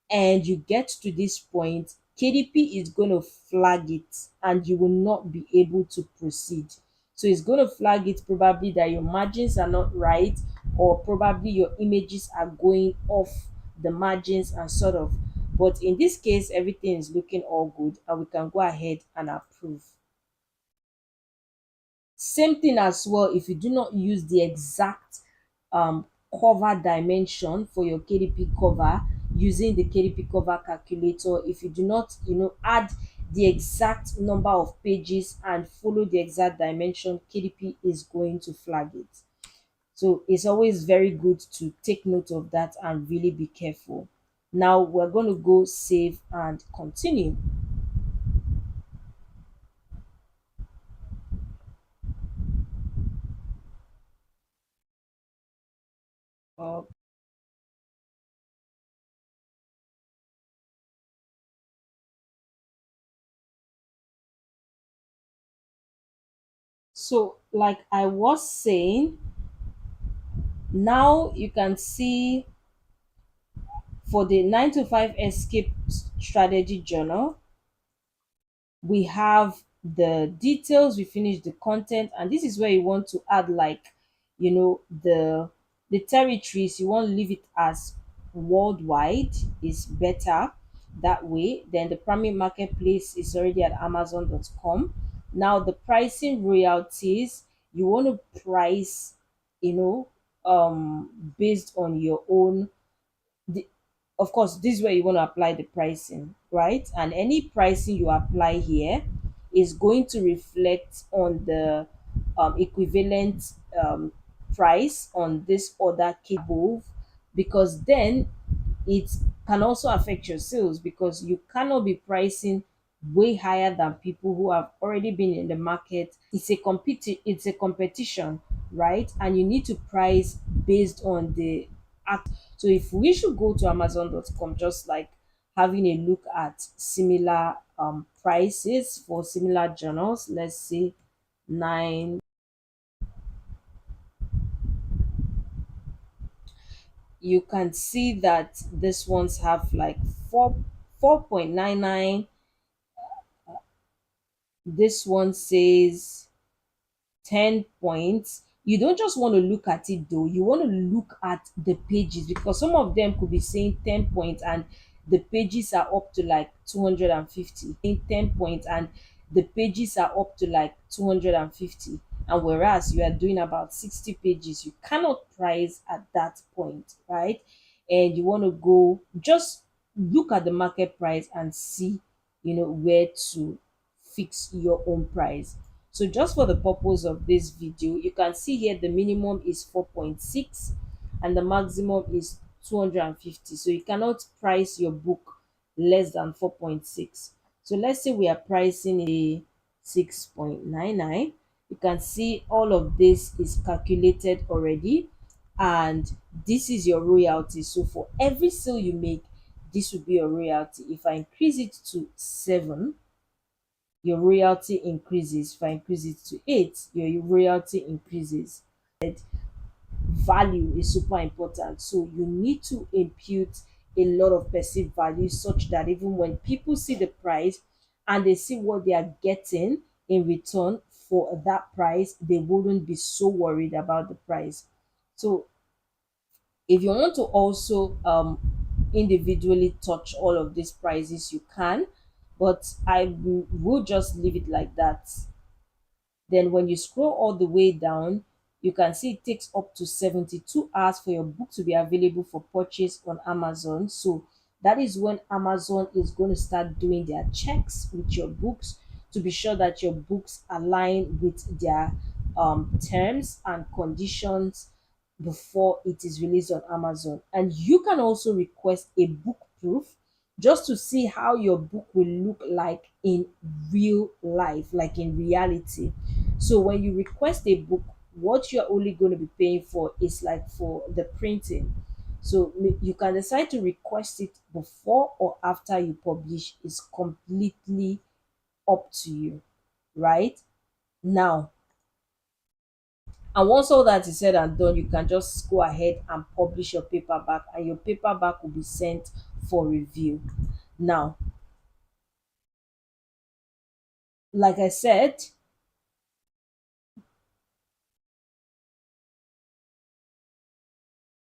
and you get to this point, KDP is going to flag it and you will not be able to proceed. So it's going to flag it probably that your margins are not right, or probably your images are going off the margins and sort of. But in this case, everything is looking all good and we can go ahead and approve. Same thing as well, if you do not use the exact um, cover dimension for your KDP cover using the KDP cover calculator, if you do not, add the exact number of pages and follow the exact dimension, KDP is going to flag it. So it's always very good to take note of that and really be careful. Now we're going to go save and continue. Uh, so like I was saying, now you can see For the 9 to 5 escape strategy journal, we have the details, we finish the content, and this is where you want to add, like, the territories. You want to leave it as worldwide is better that way. Then the primary marketplace is already at amazon.com. Now the pricing royalties, you want to price, you know based on your own, the, of course, this is where you want to apply the pricing, right? And any pricing you apply here is going to reflect on the equivalent price on this other cable, because then it can also affect your sales, because you cannot be pricing way higher than people who have already been in the market. It's a competition, right? And you need to price based on the act. So if we should go to amazon.com, just like having a look at similar prices for similar journals, let's say nine, you can see that this ones have like 4.99. This one says 10 points. You don't just want to look at it though, you want to look at the pages, because some of them could be saying 10 points and the pages are up to like 250. In 10 points and the pages are up to like 250, and whereas you are doing about 60 pages, you cannot price at that point, right? And you want to go, just look at the market price and see, where to fix your own price. So just for the purpose of this video, you can see here the minimum is 4.6 and the maximum is 250. So you cannot price your book less than 4.6. So let's say we are pricing a 6.99. You can see all of this is calculated already, and this is your royalty. So for every sale you make, this will be your royalty. If I increase it to 7, your royalty increases. If I increase it to 8, your royalty increases. Value is super important. So you need to impute a lot of perceived value, such that even when people see the price and they see what they are getting in return for that price, they wouldn't be so worried about the price. So if you want to also individually touch all of these prices, you can, but will just leave it like that. Then when you scroll all the way down, you can see it takes up to 72 hours for your book to be available for purchase on Amazon. So that is when Amazon is going to start doing their checks with your books to be sure that your books align with their terms and conditions before it is released on Amazon. And you can also request a book proof just to see how your book will look like in real life, like in reality. So when you request a book, what you're only going to be paying for is like for the printing. So you can decide to request it before or after you publish. It's completely up to you, right? Now, and once all that is said and done, you can just go ahead and publish your paperback, and your paperback will be sent for review. Now, like I said,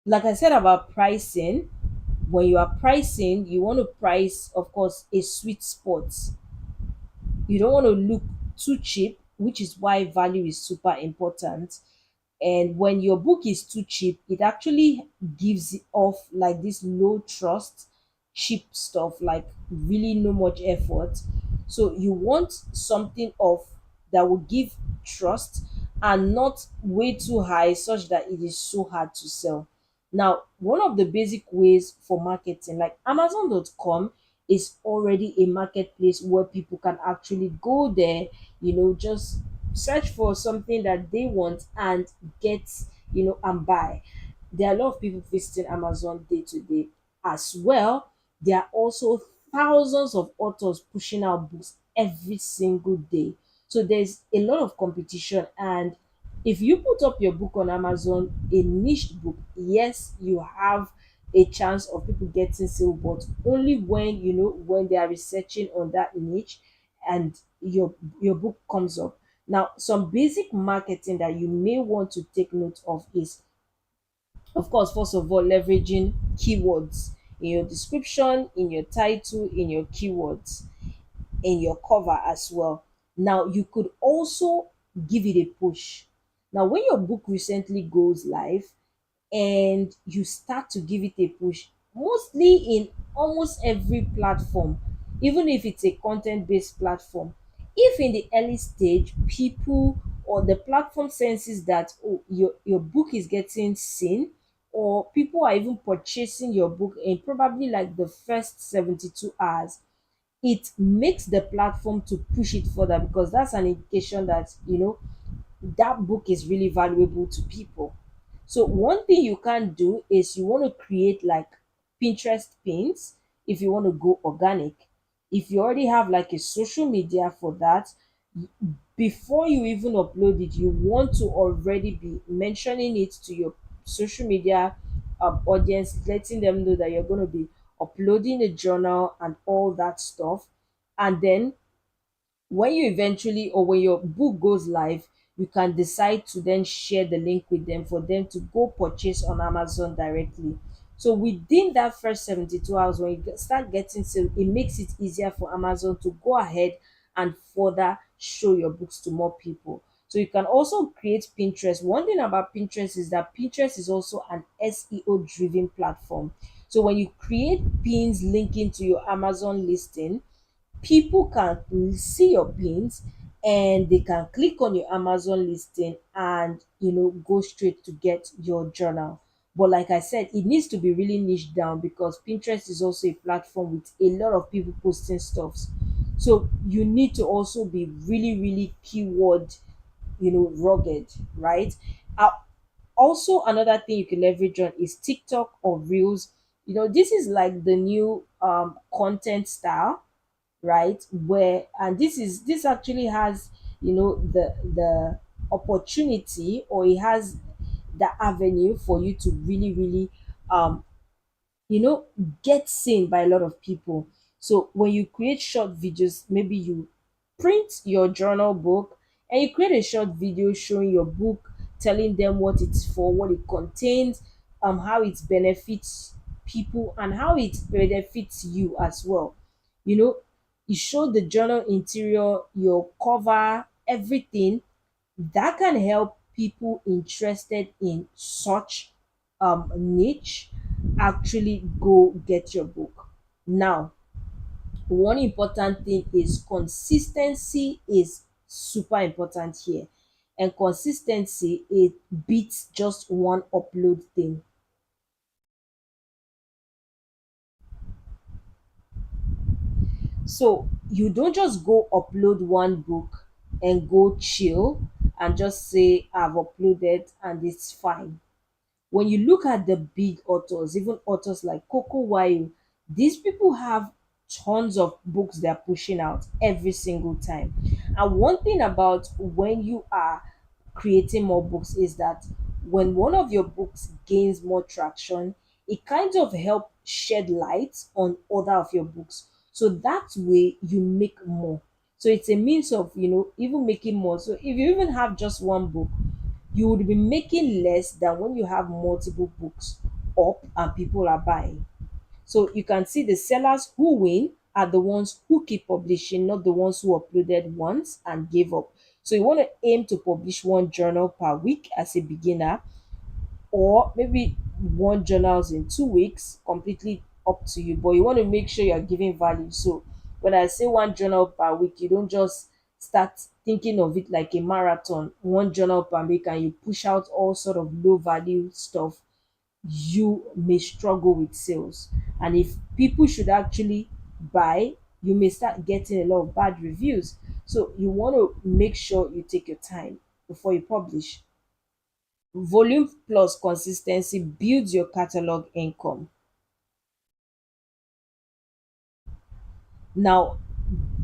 about pricing, when you are pricing, you want to price, of course, a sweet spot. You don't want to look too cheap, which is why value is super important. And when your book is too cheap, it actually gives off like this low trust, cheap stuff, like really no much effort. So you want something of that will give trust and not way too high such that it is so hard to sell. Now, one of the basic ways for marketing, like amazon.com, is already a marketplace where people can actually go there, just search for something that they want and get, and buy. There are a lot of people visiting Amazon day to day as well. There are also thousands of authors pushing out books every single day. So there's a lot of competition. And if you put up your book on Amazon, a niche book, yes, you have a chance of people getting sale, but only when when they are researching on that niche and your book comes up. Now, some basic marketing that you may want to take note of is, of course, first of all, leveraging keywords in your description, in your title, in your keywords, in your cover as well. Now, you could also give it a push. Now, when your book recently goes live, and you start to give it a push, mostly in almost every platform, even if it's a content based platform. If in the early stage people or the platform senses that, oh, your book is getting seen, or people are even purchasing your book in probably like the first 72 hours, it makes the platform to push it further, because that's an indication that that book is really valuable to people. So one thing you can do is you want to create like Pinterest pins if you want to go organic. If you already have like a social media for that, before you even upload it, you want to already be mentioning it to your social media audience, letting them know that you're going to be uploading a journal and all that stuff. And then when you eventually, or when your book goes live, you can decide to then share the link with them for them to go purchase on Amazon directly. So within that first 72 hours, when you start getting sale, it makes it easier for Amazon to go ahead and further show your books to more people. So you can also create Pinterest. One thing about Pinterest is that Pinterest is also an SEO driven platform. So when you create pins linking to your Amazon listing, people can see your pins and they can click on your Amazon listing and go straight to get your journal. But like I said, it needs to be really niche down, because Pinterest is also a platform with a lot of people posting stuffs. So you need to also be really, really keyword, rugged, right? Uh, Also, another thing you can leverage on is TikTok or Reels. This is like the new content style, right? Where, and this actually has the opportunity, or it has the avenue for you to really, really um you know get seen by a lot of people. So when you create short videos, maybe you print your journal book and you create a short video showing your book, telling them what it's for, what it contains, how it benefits people and how it benefits you as well. you know you show the journal interior, your cover, everything that can help people interested in such niche actually go get your book. Now, one important thing is consistency is super important here. And consistency, it beats just one upload thing. So you don't just go upload one book and go chill and just say I've uploaded and it's fine. When you look at the big authors, even authors like Coco Wayo, these people have tons of books they're pushing out every single time. And one thing about when you are creating more books is that when one of your books gains more traction, it kind of help shed light on other of your books. So that way you make more. So it's a means of, even making more. So if you even have just one book, you would be making less than when you have multiple books up and people are buying. So you can see the sellers who win are the ones who keep publishing, not the ones who uploaded once and gave up. So you want to aim to publish one journal per week as a beginner, or maybe one journals in 2 weeks, completely up to you. But you want to make sure you're giving value. So when I say one journal per week, you don't just start thinking of it like a marathon, one journal per week, and you push out all sort of low value stuff. You may struggle with sales. And if people should actually buy, you may start getting a lot of bad reviews. So you want to make sure you take your time before you publish. Volume plus consistency builds your catalog income. Now,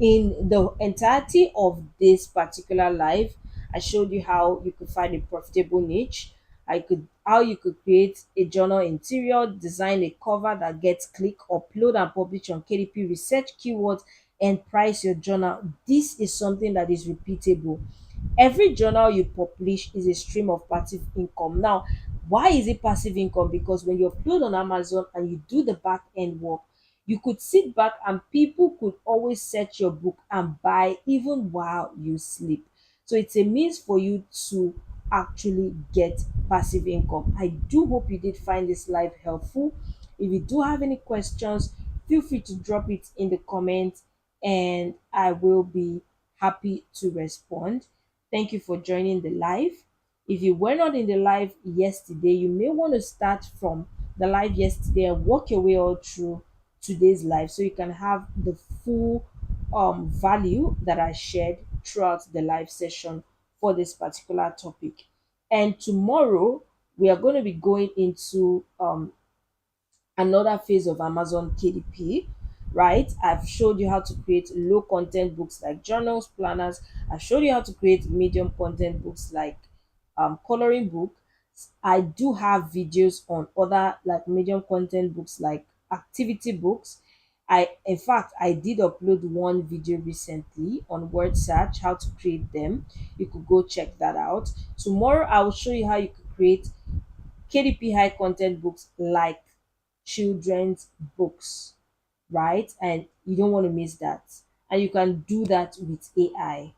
in the entirety of this particular live, I showed you how you could find a profitable niche. I could how you could create a journal interior, design a cover that gets click, upload and publish on KDP, research keywords and price your journal. This is something that is repeatable. Every journal you publish is a stream of passive income. Now, why is it passive income? Because when you upload on Amazon and you do the back end work, you could sit back and people could always search your book and buy even while you sleep. So it's a means for you to actually get passive income. I do hope you did find this live helpful. If you do have any questions, feel free to drop it in the comments and I will be happy to respond. Thank you for joining the live. If you were not in the live yesterday, you may want to start from the live yesterday and work your way all through today's live so you can have the full value that I shared throughout the live session for this particular topic. And tomorrow we are going to be going into another phase of Amazon KDP, right? I've showed you how to create low content books like journals, planners. I've showed you how to create medium content books like coloring book. I do have videos on other like medium content books like activity books. In fact, I did upload one video recently on word search how to create them. You could go check that out. Tomorrow I will show you how you could create KDP high content books like children's books, right? And you don't want to miss that. And you can do that with AI.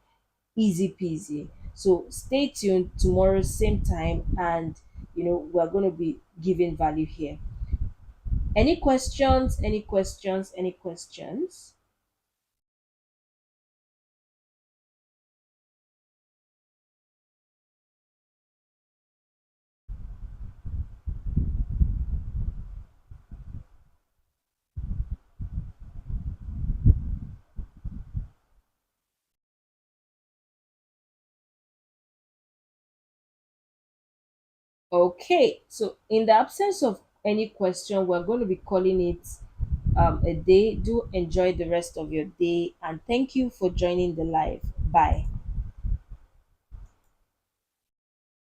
Easy peasy. So stay tuned tomorrow, same time, and we're going to be giving value here. Any questions? Any questions? Any questions? Okay, so in the absence of any question, we're going to be calling it a day. Do enjoy the rest of your day and thank you for joining the live. Bye.